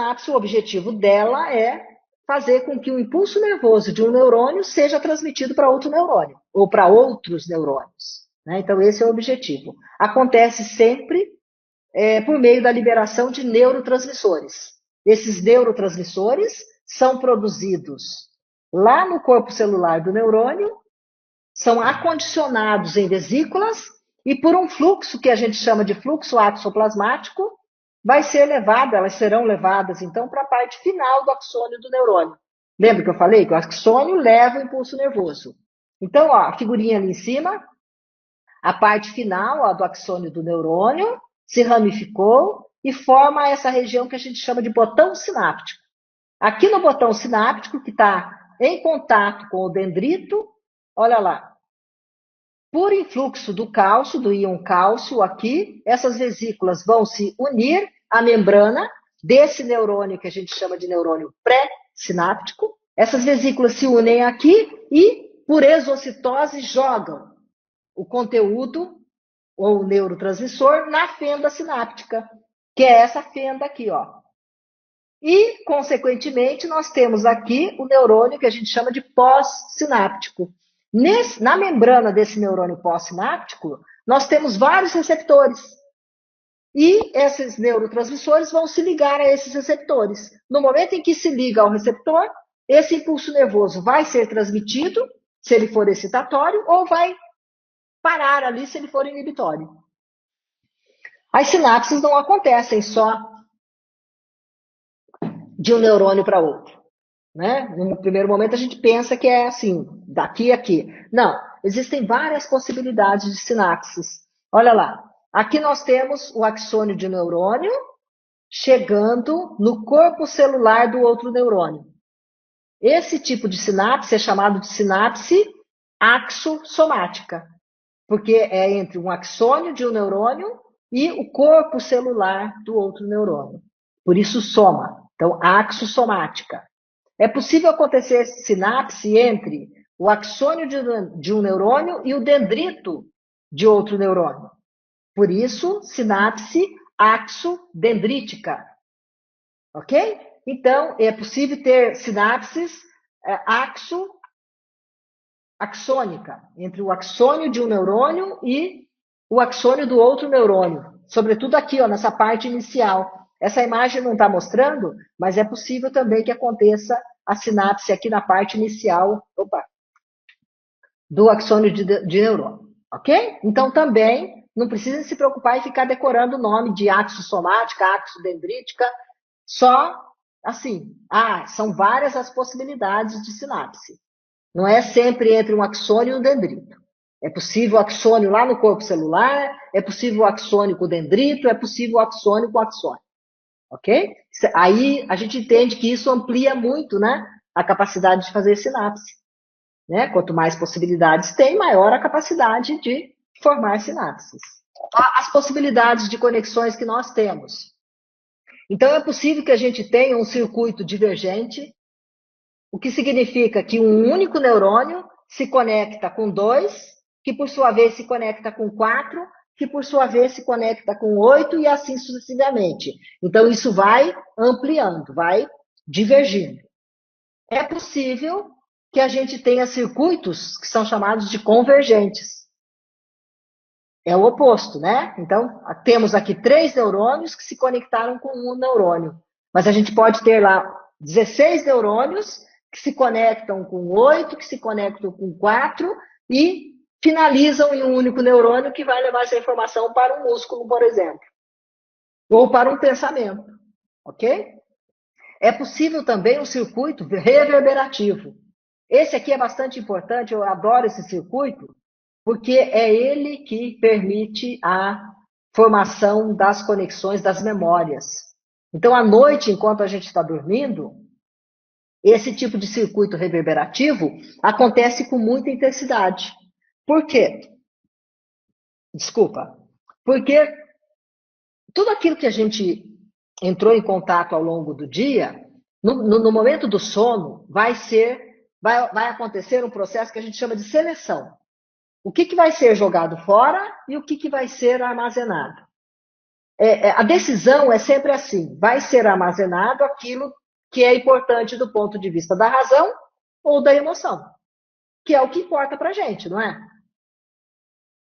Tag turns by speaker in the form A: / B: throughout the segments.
A: sinapse, o objetivo dela é fazer com que o impulso nervoso de um neurônio seja transmitido para outro neurônio, ou para outros neurônios. Né? Então, esse é o objetivo. Acontece sempre por meio da liberação de neurotransmissores. Esses neurotransmissores são produzidos lá no corpo celular do neurônio, são acondicionados em vesículas e por um fluxo que a gente chama de fluxo axoplasmático, vai ser levado, elas serão levadas então para a parte final do axônio do neurônio. Lembra que eu falei que o axônio leva o impulso nervoso? Então, ó, a figurinha ali em cima, a parte final ó, do axônio do neurônio se ramificou e forma essa região que a gente chama de botão sináptico. Aqui no botão sináptico, que está em contato com o dendrito, olha lá, por influxo do cálcio, do íon cálcio aqui, essas vesículas vão se unir à membrana desse neurônio que a gente chama de neurônio pré-sináptico. Essas vesículas se unem aqui e, por exocitose, jogam o conteúdo ou o neurotransmissor na fenda sináptica, que é essa fenda aqui, ó. E, consequentemente, nós temos aqui o neurônio que a gente chama de pós-sináptico. Na membrana desse neurônio pós-sináptico, nós temos vários receptores. E esses neurotransmissores vão se ligar a esses receptores. No momento em que se liga ao receptor, esse impulso nervoso vai ser transmitido, se ele for excitatório, ou vai parar ali se ele for inibitório. As sinapses não acontecem só de um neurônio para outro. Né? No primeiro momento a gente pensa que é assim, daqui a aqui. Não, existem várias possibilidades de sinapses. Olha lá, aqui nós temos o axônio de neurônio chegando no corpo celular do outro neurônio. Esse tipo de sinapse é chamado de sinapse axossomática, porque é entre um axônio de um neurônio e o corpo celular do outro neurônio. Por isso, soma. Então, axossomática. É possível acontecer sinapse entre o axônio de um neurônio e o dendrito de outro neurônio. Por isso, sinapse axodendrítica. Ok? Então, é possível ter sinapses axônica, entre o axônio de um neurônio e o axônio do outro neurônio. Sobretudo aqui, ó, nessa parte inicial. Essa imagem não está mostrando, mas é possível também que aconteça a sinapse aqui na parte inicial do axônio de neurônio. Ok? Então, também, não precisa se preocupar em ficar decorando o nome de axossomática, axodendrítica, só assim. São várias as possibilidades de sinapse. Não é sempre entre um axônio e um dendrito. É possível o axônio lá no corpo celular, é possível o axônio com o dendrito, é possível o axônio com o axônio. Ok? Aí a gente entende que isso amplia muito, né, a capacidade de fazer sinapse. Né? Quanto mais possibilidades tem, maior a capacidade de formar sinapses. As possibilidades de conexões que nós temos. Então, é possível que a gente tenha um circuito divergente, o que significa que um único neurônio se conecta com 2, que por sua vez se conecta com 4, que por sua vez se conecta com 8 e assim sucessivamente. Então, isso vai ampliando, vai divergindo. É possível que a gente tenha circuitos que são chamados de convergentes. É o oposto, né? Então, temos aqui 3 neurônios que se conectaram com um neurônio. Mas a gente pode ter lá 16 neurônios que se conectam com 8, que se conectam com 4 e finalizam em um único neurônio que vai levar essa informação para um músculo, por exemplo. Ou para um pensamento. Ok? É possível também um circuito reverberativo. Esse aqui é bastante importante, eu adoro esse circuito, porque é ele que permite a formação das conexões das memórias. Então, à noite, enquanto a gente está dormindo, esse tipo de circuito reverberativo acontece com muita intensidade. Por quê? Desculpa. Porque tudo aquilo que a gente entrou em contato ao longo do dia, no momento do sono, vai acontecer um processo que a gente chama de seleção. O que vai ser jogado fora e o que vai ser armazenado. A decisão é sempre assim, vai ser armazenado aquilo que é importante do ponto de vista da razão ou da emoção, que é o que importa para a gente, não é?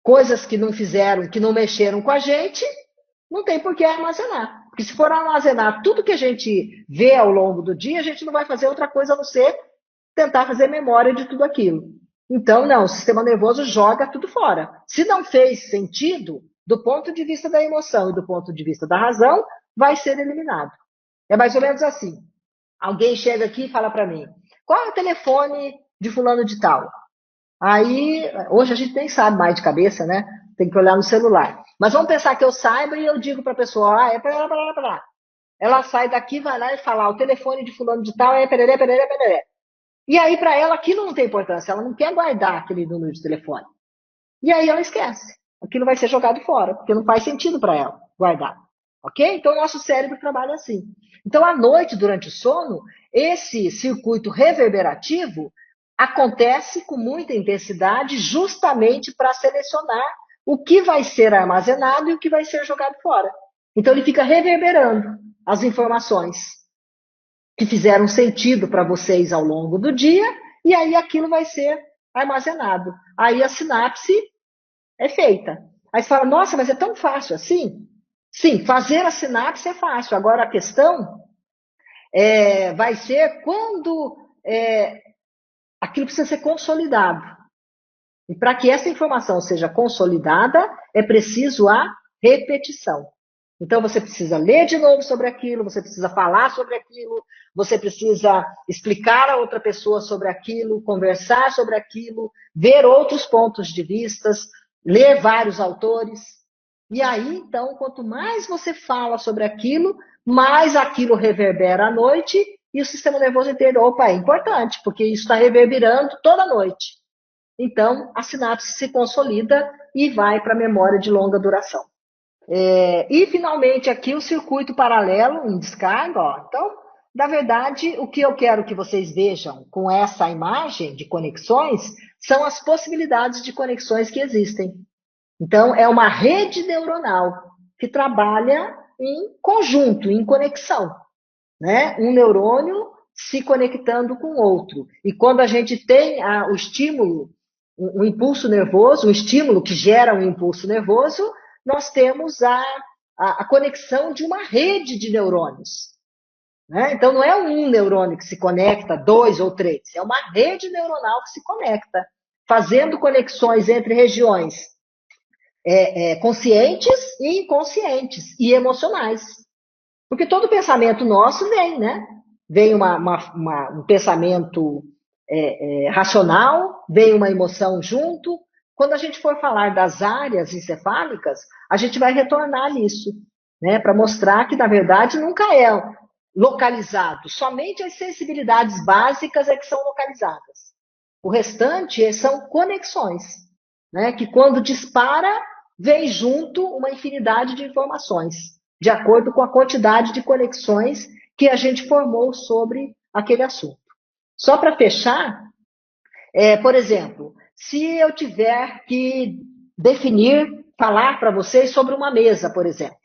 A: Coisas que não fizeram, que não mexeram com a gente, não tem por que armazenar. Porque se for armazenar tudo que a gente vê ao longo do dia, a gente não vai fazer outra coisa a não ser tentar fazer memória de tudo aquilo. Então, não, o sistema nervoso joga tudo fora. Se não fez sentido, do ponto de vista da emoção e do ponto de vista da razão, vai ser eliminado. É mais ou menos assim. Alguém chega aqui e fala para mim, qual é o telefone de fulano de tal? Aí, hoje a gente nem sabe mais de cabeça, né? Tem que olhar no celular. Mas vamos pensar que eu saiba e eu digo para a pessoa, é para lá. Ela sai daqui, vai lá e fala, o telefone de fulano de tal é pereré, pereré, pereré. E aí, para ela, aquilo não tem importância. Ela não quer guardar aquele número de telefone. E aí ela esquece. Aquilo vai ser jogado fora, porque não faz sentido para ela guardar. Ok? Então, o nosso cérebro trabalha assim. Então, à noite, durante o sono, esse circuito reverberativo acontece com muita intensidade justamente para selecionar o que vai ser armazenado e o que vai ser jogado fora. Então, ele fica reverberando as informações que fizeram sentido para vocês ao longo do dia, e aí aquilo vai ser armazenado. Aí a sinapse é feita. Aí você fala, nossa, mas é tão fácil assim? Sim, fazer a sinapse é fácil. Agora a questão vai ser quando aquilo precisa ser consolidado. E para que essa informação seja consolidada, é preciso a repetição. Então você precisa ler de novo sobre aquilo, você precisa falar sobre aquilo, você precisa explicar a outra pessoa sobre aquilo, conversar sobre aquilo, ver outros pontos de vistas, ler vários autores. E aí, então, quanto mais você fala sobre aquilo, mais aquilo reverbera à noite e o sistema nervoso entende, opa, é importante, porque isso está reverberando toda noite. Então, a sinapse se consolida e vai para a memória de longa duração. E, finalmente, aqui o circuito paralelo em descarga. Ó. Então, na verdade, o que eu quero que vocês vejam com essa imagem de conexões são as possibilidades de conexões que existem. Então, é uma rede neuronal que trabalha em conjunto, em conexão. Né? Um neurônio se conectando com outro. E quando a gente tem o estímulo, um impulso nervoso, um estímulo que gera um impulso nervoso, nós temos a conexão de uma rede de neurônios. Né? Então, não é um neurônio que se conecta, dois ou três, é uma rede neuronal que se conecta, fazendo conexões entre regiões conscientes e inconscientes e emocionais. Porque todo pensamento nosso vem, né? Vem um pensamento racional, vem uma emoção junto. Quando a gente for falar das áreas encefálicas, a gente vai retornar nisso, né? Para mostrar que, na verdade, nunca é localizado. Somente as sensibilidades básicas é que são localizadas. O restante são conexões, né? Que quando dispara, vem junto uma infinidade de informações, de acordo com a quantidade de conexões que a gente formou sobre aquele assunto. Só para fechar, por exemplo, se eu tiver que definir, falar para vocês sobre uma mesa, por exemplo.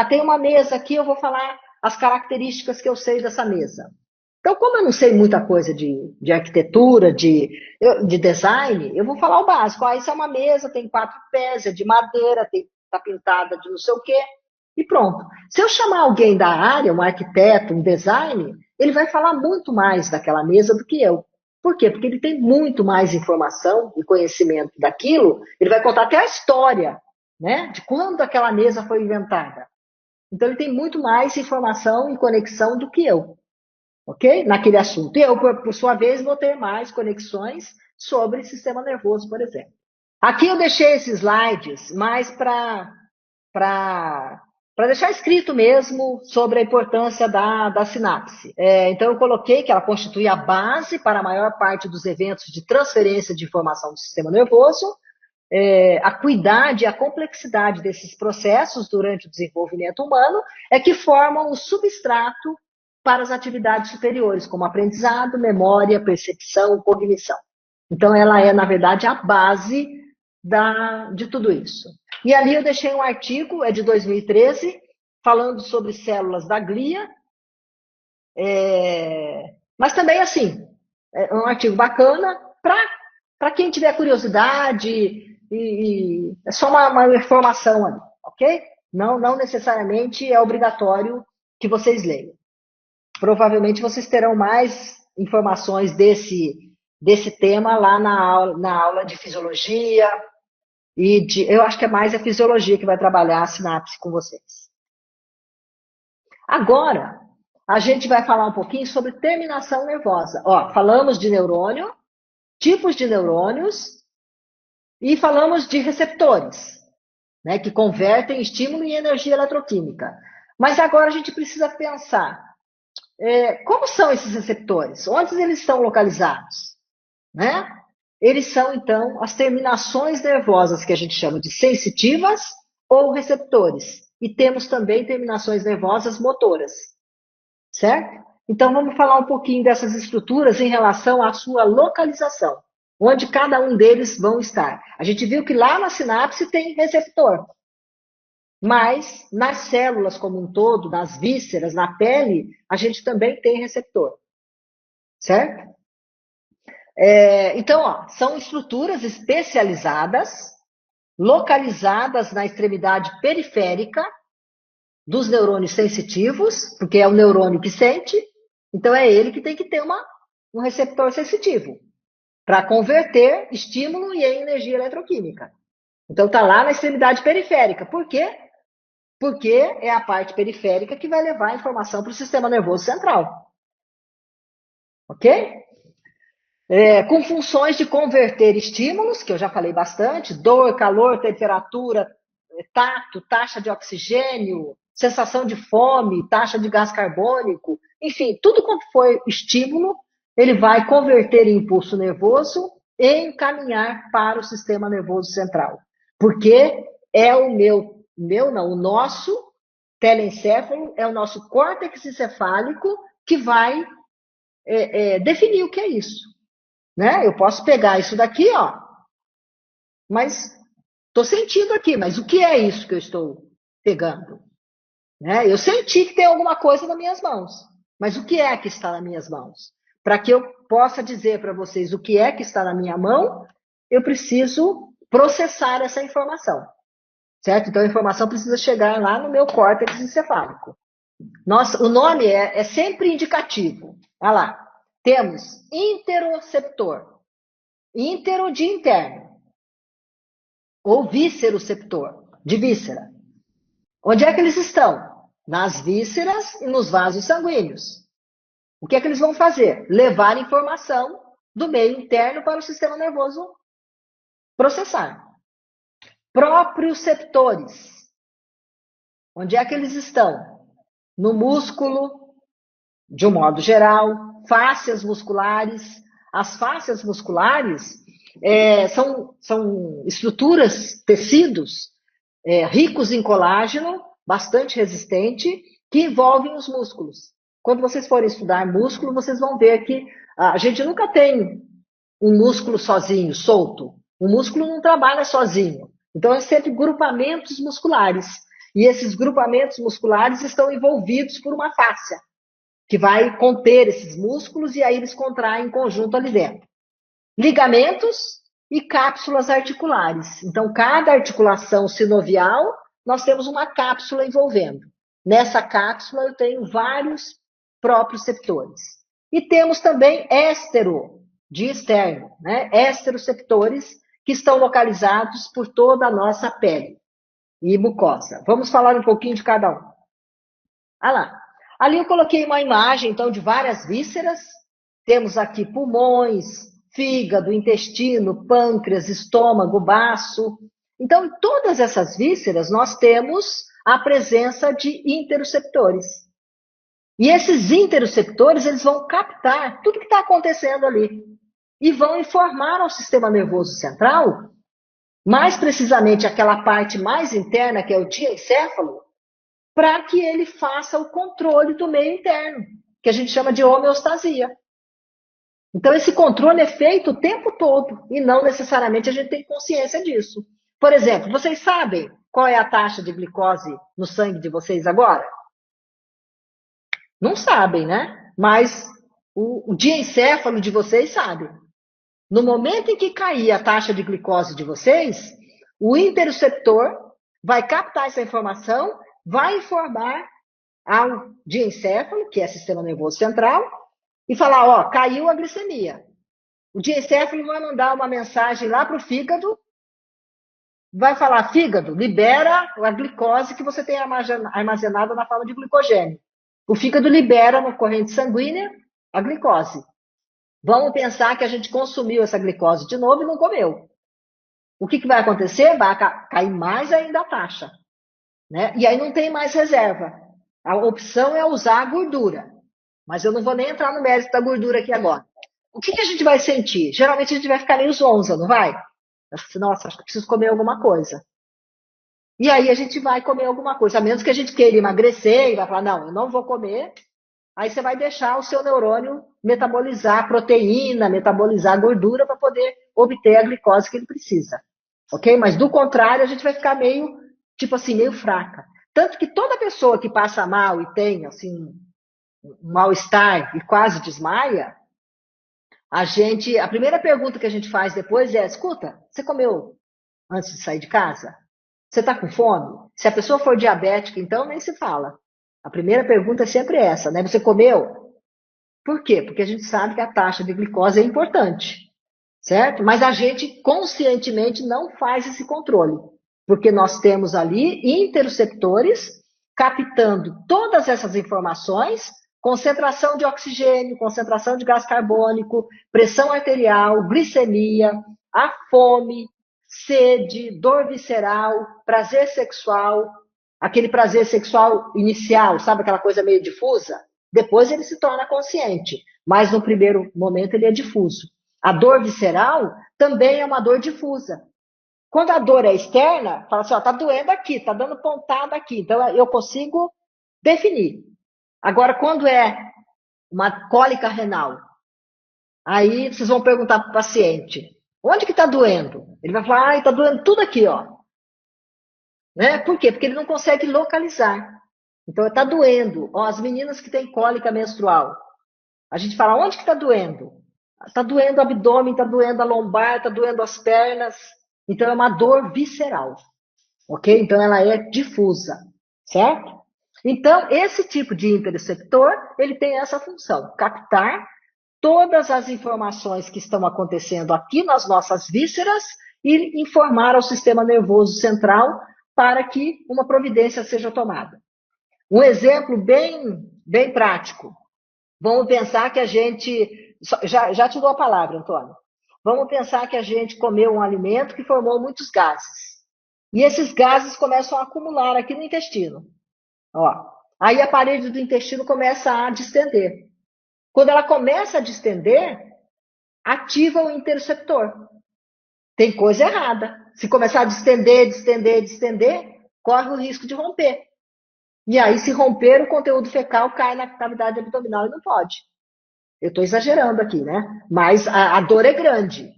A: Tem uma mesa aqui, eu vou falar as características que eu sei dessa mesa. Então, como eu não sei muita coisa de arquitetura, de design, eu vou falar o básico. Isso é uma mesa, tem 4 pés, é de madeira, está pintada de não sei o quê, e pronto. Se eu chamar alguém da área, um arquiteto, um design, ele vai falar muito mais daquela mesa do que eu. Por quê? Porque ele tem muito mais informação e conhecimento daquilo, ele vai contar até a história, né, de quando aquela mesa foi inventada. Então, ele tem muito mais informação e conexão do que eu. Ok? Naquele assunto. E eu, por sua vez, vou ter mais conexões sobre sistema nervoso, por exemplo. Aqui eu deixei esses slides mais para deixar escrito mesmo sobre a importância da sinapse. Então, eu coloquei que ela constitui a base para a maior parte dos eventos de transferência de informação do sistema nervoso, a cuidade e a complexidade desses processos durante o desenvolvimento humano é que formam o substrato para as atividades superiores, como aprendizado, memória, percepção, cognição. Então, ela é, na verdade, a base de tudo isso. E ali eu deixei um artigo, é de 2013, falando sobre células da glia, mas também, assim, é um artigo bacana para quem tiver curiosidade e é só uma informação ali, ok? Não necessariamente é obrigatório que vocês leiam. Provavelmente vocês terão mais informações desse tema lá na aula de fisiologia eu acho que é mais a fisiologia que vai trabalhar a sinapse com vocês. Agora, a gente vai falar um pouquinho sobre terminação nervosa. Ó, falamos de neurônio, tipos de neurônios e falamos de receptores, né, que convertem estímulo em energia eletroquímica. Mas agora a gente precisa pensar, como são esses receptores? Onde eles estão localizados? Né? Eles são, então, as terminações nervosas que a gente chama de sensitivas ou receptores. E temos também terminações nervosas motoras. Certo? Então, vamos falar um pouquinho dessas estruturas em relação à sua localização, onde cada um deles vão estar. A gente viu que lá na sinapse tem receptor, mas nas células como um todo, nas vísceras, na pele, a gente também tem receptor. Certo? Então, ó, são estruturas especializadas, localizadas na extremidade periférica dos neurônios sensitivos, porque é o neurônio que sente, então é ele que tem que ter um receptor sensitivo para converter estímulo em energia eletroquímica. Então está lá na extremidade periférica. Por quê? Porque é a parte periférica que vai levar a informação para o sistema nervoso central. Ok? Com funções de converter estímulos, que eu já falei bastante, dor, calor, temperatura, tato, taxa de oxigênio, sensação de fome, taxa de gás carbônico, enfim, tudo quanto for estímulo, ele vai converter em impulso nervoso e encaminhar para o sistema nervoso central. Porque é o nosso telencéfalo, é o nosso córtex encefálico que vai definir o que é isso. Né? Eu posso pegar isso daqui, ó, mas estou sentindo aqui, mas o que é isso que eu estou pegando? Né? Eu senti que tem alguma coisa nas minhas mãos, mas o que é que está nas minhas mãos? Para que eu possa dizer para vocês o que é que está na minha mão, eu preciso processar essa informação, certo? Então a informação precisa chegar lá no meu córtex encefálico. Nossa, o nome é sempre indicativo. Olha lá, temos interoceptor. Íntero de interno, ou vísceroceptor, de víscera. Onde é que eles estão? Nas vísceras e nos vasos sanguíneos. O que é que eles vão fazer? Levar informação do meio interno para o sistema nervoso processar. Proprioceptores. Onde é que eles estão? No músculo, de um modo geral, fáscias musculares. As fáscias musculares são estruturas, tecidos ricos em colágeno, bastante resistente, que envolvem os músculos. Quando vocês forem estudar músculo, vocês vão ver que a gente nunca tem um músculo sozinho, solto. O músculo não trabalha sozinho. Então, é sempre grupamentos musculares. E esses grupamentos musculares estão envolvidos por uma fáscia, que vai conter esses músculos e aí eles contraem em conjunto ali dentro. Ligamentos e cápsulas articulares. Então, cada articulação sinovial, nós temos uma cápsula envolvendo. Nessa cápsula, eu tenho vários proprioceptores. E temos também éstero, de externo, né? Esteroceptores, que estão localizados por toda a nossa pele e mucosa. Vamos falar um pouquinho de cada um. Ah lá. Ali eu coloquei uma imagem, então, de várias vísceras. Temos aqui pulmões, fígado, intestino, pâncreas, estômago, baço. Então, em todas essas vísceras, nós temos a presença de interoceptores. E esses interoceptores, eles vão captar tudo que está acontecendo ali. E vão informar ao sistema nervoso central, mais precisamente aquela parte mais interna, que é o diencéfalo, para que ele faça o controle do meio interno, que a gente chama de homeostasia. Então, esse controle é feito o tempo todo, e não necessariamente a gente tem consciência disso. Por exemplo, vocês sabem qual é a taxa de glicose no sangue de vocês agora? Não sabem, né? Mas o diencéfalo de vocês sabe. No momento em que cair a taxa de glicose de vocês, o interoceptor vai captar essa informação, vai informar ao diencéfalo, que é sistema nervoso central, e falar, ó, caiu a glicemia. O diencéfalo vai mandar uma mensagem lá para o fígado, vai falar, fígado, libera a glicose que você tem armazenada na forma de glicogênio. O fígado libera na corrente sanguínea a glicose. Vamos pensar que a gente consumiu essa glicose de novo e não comeu. O que vai acontecer? Vai cair mais ainda a taxa. Né? E aí não tem mais reserva. A opção é usar a gordura. Mas eu não vou nem entrar no mérito da gordura aqui agora. O que a gente vai sentir? Geralmente a gente vai ficar meio zonza, não vai? Nossa, acho que preciso comer alguma coisa. E aí a gente vai comer alguma coisa. A menos que a gente queira emagrecer e vai falar, não, eu não vou comer. Aí você vai deixar o seu neurônio metabolizar proteína, metabolizar gordura para poder obter a glicose que ele precisa. Ok? Mas do contrário, a gente vai ficar meio, tipo assim, meio fraca. Tanto que toda pessoa que passa mal e tem, assim, um mal-estar e quase desmaia, a primeira pergunta que a gente faz depois é, escuta, você comeu antes de sair de casa? Você está com fome? Se a pessoa for diabética, então nem se fala. A primeira pergunta é sempre essa, né? Você comeu? Por quê? Porque a gente sabe que a taxa de glicose é importante, certo? Mas a gente conscientemente não faz esse controle, porque nós temos ali interoceptores captando todas essas informações, concentração de oxigênio, concentração de gás carbônico, pressão arterial, glicemia, a fome, sede, dor visceral, prazer sexual, aquele prazer sexual inicial, sabe aquela coisa meio difusa? Depois ele se torna consciente, mas no primeiro momento ele é difuso. A dor visceral também é uma dor difusa. Quando a dor é externa, fala assim, ó, tá doendo aqui, tá dando pontada aqui, então eu consigo definir. Agora, quando é uma cólica renal, aí vocês vão perguntar para o paciente, onde que está doendo? Ele vai falar, está doendo tudo aqui, ó. Né? Por quê? Porque ele não consegue localizar. Então, está doendo. Ó, as meninas que têm cólica menstrual, a gente fala, onde que está doendo? Está doendo o abdômen, está doendo a lombar, está doendo as pernas. Então, é uma dor visceral. Ok? Então, ela é difusa. Certo? Então, esse tipo de interoceptor, ele tem essa função, captar todas as informações que estão acontecendo aqui nas nossas vísceras e informar ao sistema nervoso central para que uma providência seja tomada. Um exemplo bem prático. Vamos pensar que a gente. Já te dou a palavra, Antônio. Vamos pensar que a gente comeu um alimento que formou muitos gases. E esses gases começam a acumular aqui no intestino. Ó, aí a parede do intestino começa a distender. Quando ela começa a distender, ativa o interoceptor. Tem coisa errada. Se começar a distender, corre o risco de romper. E aí, se romper, o conteúdo fecal cai na cavidade abdominal e não pode. Eu estou exagerando aqui, né? Mas a dor é grande.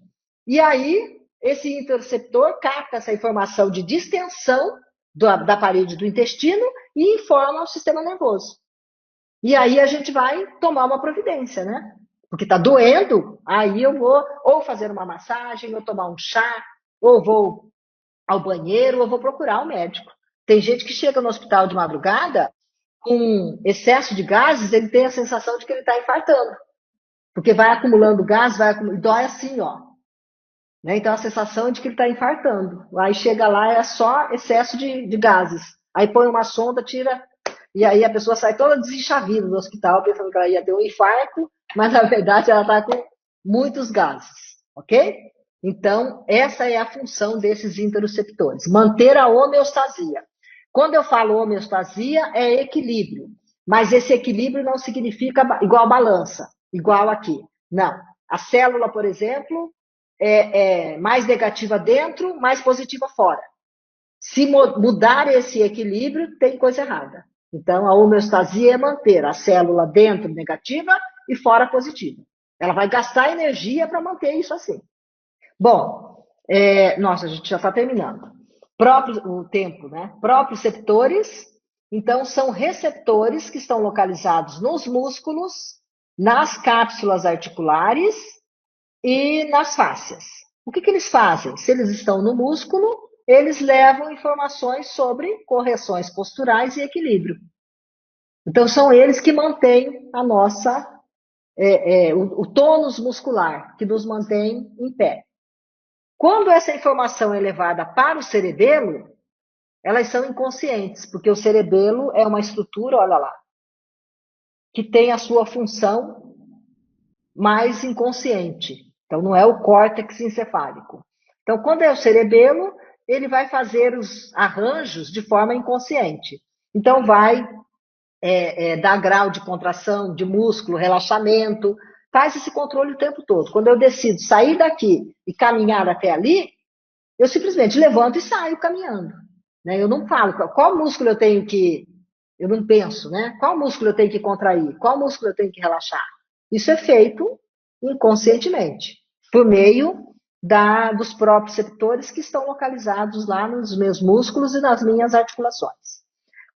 A: E aí, esse interoceptor capta essa informação de distensão da parede do intestino e informa o sistema nervoso. E aí a gente vai tomar uma providência, né? Porque está doendo, aí eu vou ou fazer uma massagem, ou tomar um chá, ou vou ao banheiro, ou vou procurar um médico. Tem gente que chega no hospital de madrugada com excesso de gases, ele tem a sensação de que ele está infartando. Porque vai acumulando gás, e dói assim, ó. Né? Então a sensação é de que ele está infartando. Aí chega lá, é só excesso de gases. Aí põe uma sonda, tira. E aí a pessoa sai toda desenchavida do hospital, pensando que ela ia ter um infarto, mas na verdade ela está com muitos gases. Ok? Então, essa é a função desses interoceptores, manter a homeostasia. Quando eu falo homeostasia, é equilíbrio, mas esse equilíbrio não significa igual balança, igual aqui. Não. A célula, por exemplo, é mais negativa dentro, mais positiva fora. Se mudar esse equilíbrio, tem coisa errada. Então, a homeostasia é manter a célula dentro negativa e fora positiva. Ela vai gastar energia para manter isso assim. Bom, nossa, a gente já está terminando. o tempo, né? Proprioceptores, então são receptores que estão localizados nos músculos, nas cápsulas articulares e nas fáscias. O que eles fazem? Se eles estão no músculo, eles levam informações sobre correções posturais e equilíbrio. Então, são eles que mantêm a nossa, o tônus muscular, que nos mantém em pé. Quando essa informação é levada para o cerebelo, elas são inconscientes, porque o cerebelo é uma estrutura, olha lá, que tem a sua função mais inconsciente. Então, não é o córtex encefálico. Então, quando é o cerebelo, ele vai fazer os arranjos de forma inconsciente. Então, vai dar grau de contração, de músculo, relaxamento, faz esse controle o tempo todo. Quando eu decido sair daqui e caminhar até ali, eu simplesmente levanto e saio caminhando. Né? Eu não falo qual músculo eu tenho que... Eu não penso, né? Qual músculo eu tenho que contrair? Qual músculo eu tenho que relaxar? Isso é feito inconscientemente, por meio dos próprios receptores que estão localizados lá nos meus músculos e nas minhas articulações.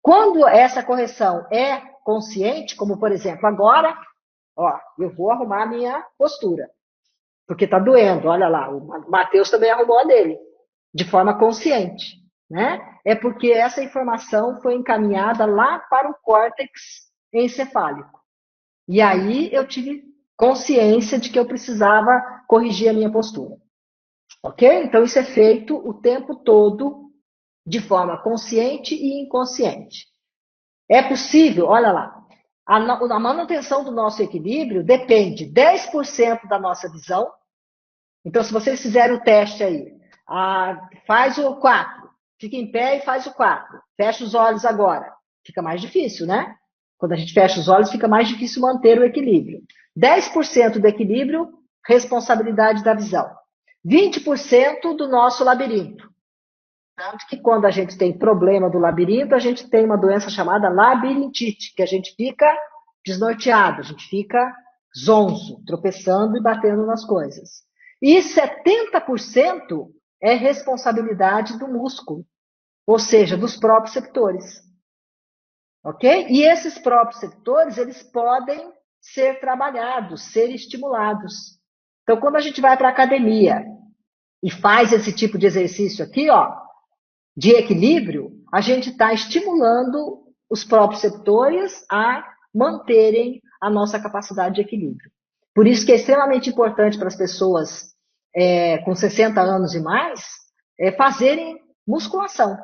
A: Quando essa correção é consciente, como por exemplo agora, eu vou arrumar a minha postura, porque está doendo, olha lá, o Matheus também arrumou a dele, de forma consciente, né? É porque essa informação foi encaminhada lá para o córtex encefálico. E aí eu tive consciência de que eu precisava corrigir a minha postura. Ok? Então isso é feito o tempo todo, de forma consciente e inconsciente. É possível, olha lá, a manutenção do nosso equilíbrio depende 10% da nossa visão. Então, se vocês fizerem o teste aí, faz o 4, fica em pé e faz o 4, fecha os olhos agora. Fica mais difícil, né? Quando a gente fecha os olhos, fica mais difícil manter o equilíbrio. 10% do equilíbrio, responsabilidade da visão. 20% do nosso labirinto. Tanto que quando a gente tem problema do labirinto, a gente tem uma doença chamada labirintite, que a gente fica desnorteado, a gente fica zonzo, tropeçando e batendo nas coisas. E 70% é responsabilidade do músculo, ou seja, dos próprios receptores. Ok? E esses próprios receptores, eles podem ser trabalhados, ser estimulados. Então, quando a gente vai para a academia e faz esse tipo de exercício aqui, de equilíbrio, a gente está estimulando os próprios receptores a manterem a nossa capacidade de equilíbrio. Por isso que é extremamente importante para as pessoas com 60 anos e mais fazerem musculação,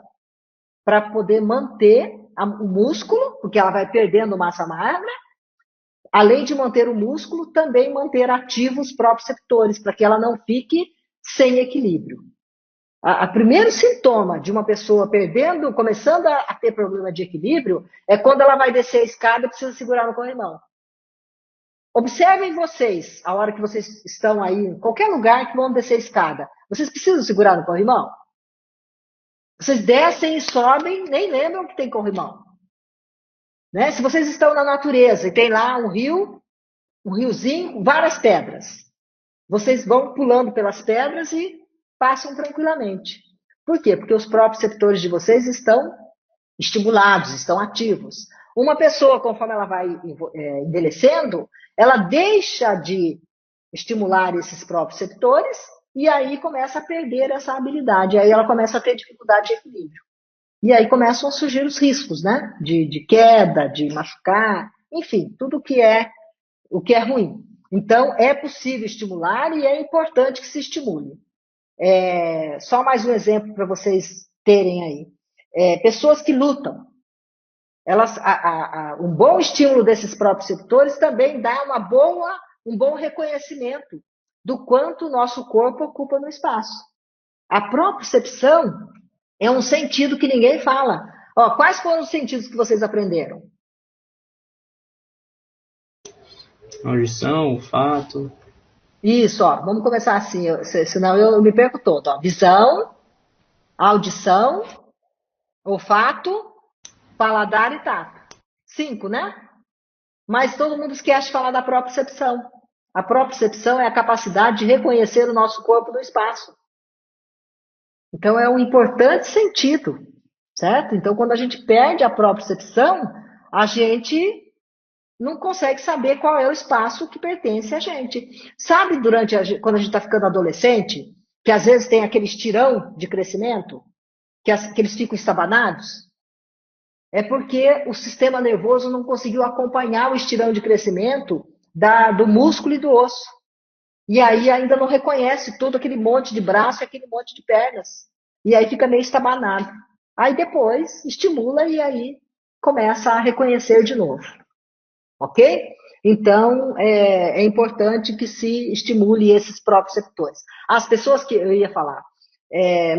A: para poder manter o músculo, porque ela vai perdendo massa magra, além de manter o músculo, também manter ativos os próprios receptores, para que ela não fique sem equilíbrio. O primeiro sintoma de uma pessoa começando a ter problema de equilíbrio, é quando ela vai descer a escada e precisa segurar no corrimão. Observem vocês, a hora que vocês estão aí, em qualquer lugar que vão descer a escada, vocês precisam segurar no corrimão? Vocês descem e sobem, nem lembram que tem corrimão. Né? Se vocês estão na natureza e tem lá um rio, um riozinho, várias pedras, vocês vão pulando pelas pedras e passam tranquilamente. Por quê? Porque os próprios receptores de vocês estão estimulados, estão ativos. Uma pessoa, conforme ela vai envelhecendo, ela deixa de estimular esses próprios receptores e aí começa a perder essa habilidade. Aí ela começa a ter dificuldade de equilíbrio. E aí começam a surgir os riscos, né? De queda, de machucar, enfim, tudo o que é ruim. Então, é possível estimular e é importante que se estimule. Só mais um exemplo para vocês terem aí. Pessoas que lutam, um bom estímulo desses próprios receptores também dá um bom reconhecimento do quanto o nosso corpo ocupa no espaço. A propriocepção é um sentido que ninguém fala. Quais foram os sentidos que vocês aprenderam?
B: Audição, olfato.
A: Isso, vamos começar assim, senão eu me perco todo. Visão, audição, olfato, paladar e tato. 5, né? Mas todo mundo esquece de falar da propriocepção. A propriocepção é a capacidade de reconhecer o nosso corpo no espaço. Então, é um importante sentido, certo? Então, quando a gente perde a propriocepção, a gente não consegue saber qual é o espaço que pertence a gente. Sabe, quando a gente está ficando adolescente, que às vezes tem aquele estirão de crescimento, que eles ficam estabanados? É porque o sistema nervoso não conseguiu acompanhar o estirão de crescimento do músculo e do osso. E aí ainda não reconhece todo aquele monte de braço e aquele monte de pernas. E aí fica meio estabanado. Aí depois estimula e aí começa a reconhecer de novo. Ok? Então, é importante que se estimule esses próprios receptores. As pessoas que eu ia falar,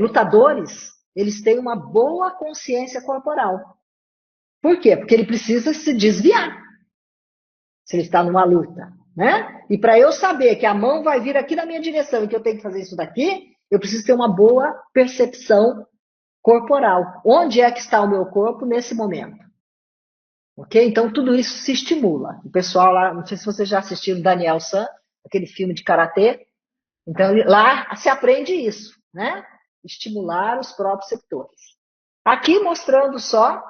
A: lutadores, eles têm uma boa consciência corporal. Por quê? Porque ele precisa se desviar se ele está numa luta, né? E para eu saber que a mão vai vir aqui na minha direção e que eu tenho que fazer isso daqui, eu preciso ter uma boa percepção corporal. Onde é que está o meu corpo nesse momento? Ok? Então, tudo isso se estimula. O pessoal lá, não sei se vocês já assistiram Daniel San, aquele filme de karatê. Então, lá se aprende isso, né? Estimular os próprios sectores. Aqui mostrando só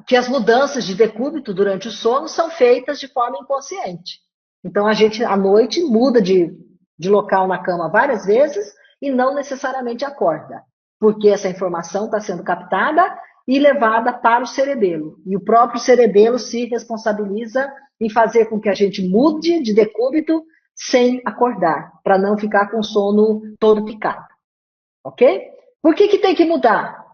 A: que as mudanças de decúbito durante o sono são feitas de forma inconsciente. Então, a gente, à noite, muda de local na cama várias vezes e não necessariamente acorda, porque essa informação está sendo captada e levada para o cerebelo. E o próprio cerebelo se responsabiliza em fazer com que a gente mude de decúbito sem acordar, para não ficar com o sono todo picado. Ok? Por que tem que mudar?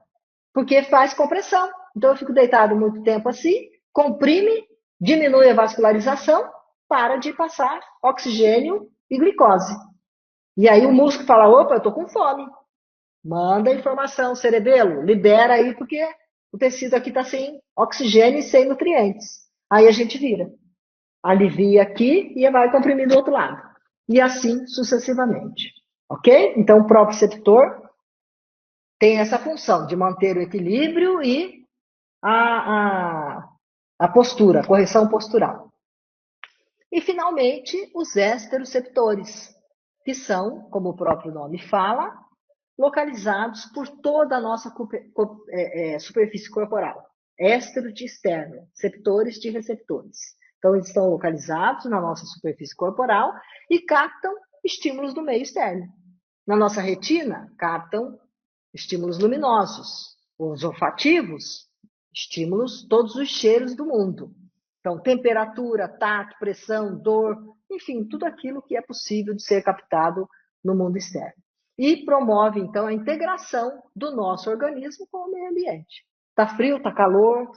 A: Porque faz compressão. Então eu fico deitado muito tempo assim, comprime, diminui a vascularização, para de passar oxigênio e glicose. E aí o músculo fala, opa, eu tô com fome. Manda informação, cerebelo, libera aí, porque o tecido aqui está sem oxigênio e sem nutrientes. Aí a gente vira. Alivia aqui e vai comprimir do outro lado. E assim sucessivamente. Ok? Então o proprioceptor tem essa função de manter o equilíbrio e a postura, a correção postural. E, finalmente, os esteroceptores, que são, como o próprio nome fala, localizados por toda a nossa superfície corporal. Éstero de externo, septores de receptores. Então, eles estão localizados na nossa superfície corporal e captam estímulos do meio externo. Na nossa retina, captam estímulos luminosos. Os olfativos, estímulos, todos os cheiros do mundo. Então, temperatura, tato, pressão, dor, enfim, tudo aquilo que é possível de ser captado no mundo externo. E promove, então, a integração do nosso organismo com o meio ambiente. Está frio, está calor.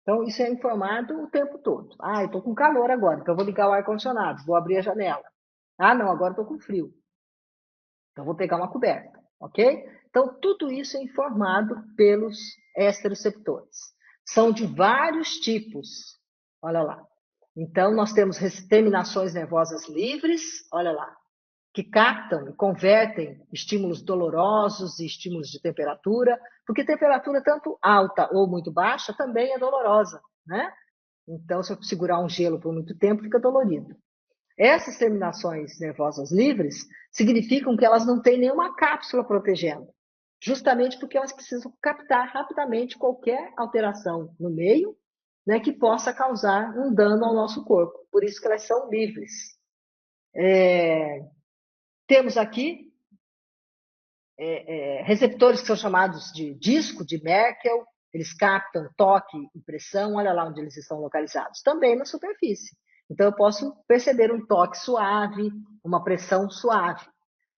A: Então, isso é informado o tempo todo. Ah, eu estou com calor agora, então vou ligar o ar-condicionado, vou abrir a janela. Ah, não, agora estou com frio. Então, vou pegar uma coberta, ok? Então, tudo isso é informado pelos esteroceptores. São de vários tipos, olha lá. Então, nós temos terminações nervosas livres, olha lá, que captam e convertem estímulos dolorosos e estímulos de temperatura, porque temperatura tanto alta ou muito baixa também é dolorosa, né? Então, se eu segurar um gelo por muito tempo, fica dolorido. Essas terminações nervosas livres significam que elas não têm nenhuma cápsula protegendo, justamente porque elas precisam captar rapidamente qualquer alteração no meio, né, que possa causar um dano ao nosso corpo. Por isso que elas são livres. Temos aqui receptores que são chamados de disco de Merkel, eles captam toque e pressão, olha lá onde eles estão localizados, também na superfície. Então, eu posso perceber um toque suave, uma pressão suave.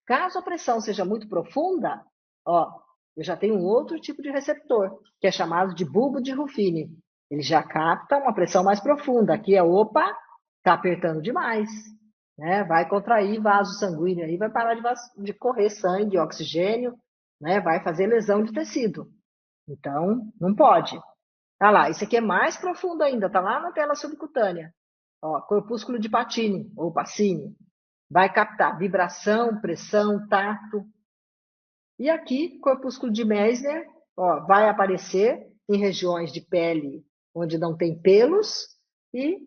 A: Caso a pressão seja muito profunda, ó, eu já tenho um outro tipo de receptor, que é chamado de bulbo de Ruffini. Ele já capta uma pressão mais profunda. Aqui é, opa, está apertando demais. Né? Vai contrair vaso sanguíneo aí, vai parar de correr sangue, oxigênio, né? Vai fazer lesão de tecido. Então, não pode. Tá lá, esse aqui é mais profundo ainda, tá lá na tela subcutânea. Ó, corpúsculo de Pacini, ou Pacini. Vai captar vibração, pressão, tato. E aqui, corpúsculo de Meissner, ó, vai aparecer em regiões de pele onde não tem pelos e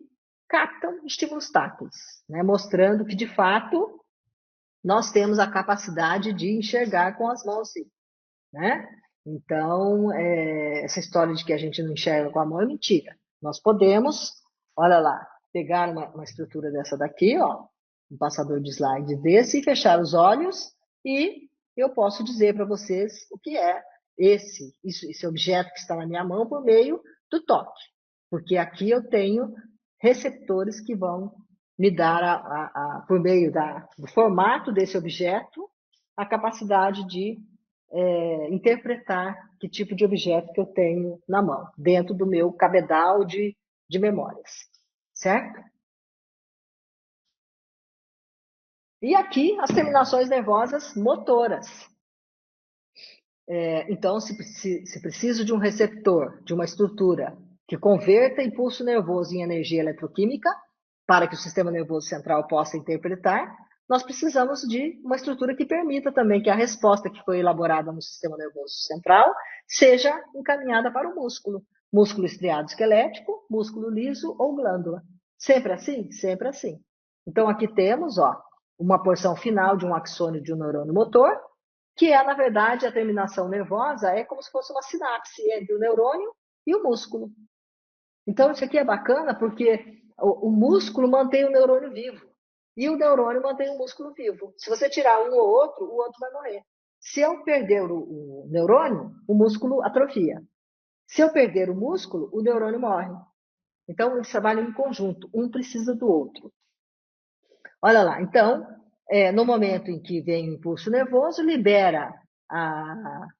A: captam estímulos táteis, né? Mostrando que, de fato, nós temos a capacidade de enxergar com as mãos, sim, né? Então, essa história de que a gente não enxerga com a mão é mentira. Nós podemos, olha lá, pegar uma estrutura dessa daqui, ó, um passador de slide desse, e fechar os olhos, e eu posso dizer para vocês o que é esse objeto que está na minha mão por meio do toque. Porque aqui eu tenho receptores que vão me dar, por meio do formato desse objeto, a capacidade de interpretar que tipo de objeto que eu tenho na mão, dentro do meu cabedal de memórias, certo? E aqui as terminações nervosas motoras. Então, se preciso de um receptor, de uma estrutura que converta impulso nervoso em energia eletroquímica, para que o sistema nervoso central possa interpretar, nós precisamos de uma estrutura que permita também que a resposta que foi elaborada no sistema nervoso central seja encaminhada para o músculo. Músculo estriado esquelético, músculo liso ou glândula. Sempre assim? Sempre assim. Então, aqui temos, ó, uma porção final de um axônio de um neurônio motor, que é, na verdade, a terminação nervosa é como se fosse uma sinapse entre o neurônio e o músculo. Então, isso aqui é bacana porque o músculo mantém o neurônio vivo e o neurônio mantém o músculo vivo. Se você tirar um ou outro, o outro vai morrer. Se eu perder o neurônio, o músculo atrofia. Se eu perder o músculo, o neurônio morre. Então, eles trabalham em conjunto, um precisa do outro. Olha lá, então, no momento em que vem o impulso nervoso, libera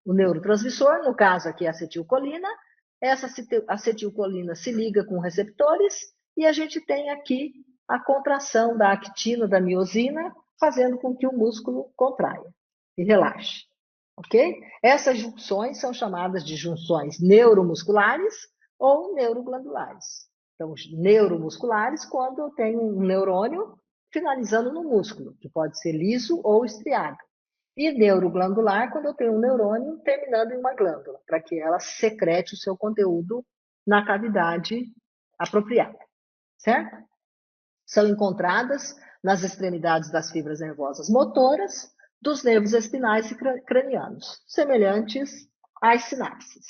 A: o neurotransmissor, no caso aqui a acetilcolina, essa acetilcolina se liga com receptores e a gente tem aqui a contração da actina, da miosina, fazendo com que o músculo contraia e relaxe, ok? Essas junções são chamadas de junções neuromusculares ou neuroglandulares. Então, neuromusculares, quando eu tenho um neurônio finalizando no músculo, que pode ser liso ou estriado. E neuroglandular, quando eu tenho um neurônio terminando em uma glândula, para que ela secrete o seu conteúdo na cavidade apropriada, certo? São encontradas nas extremidades das fibras nervosas motoras dos nervos espinais e cranianos, semelhantes às sinapses.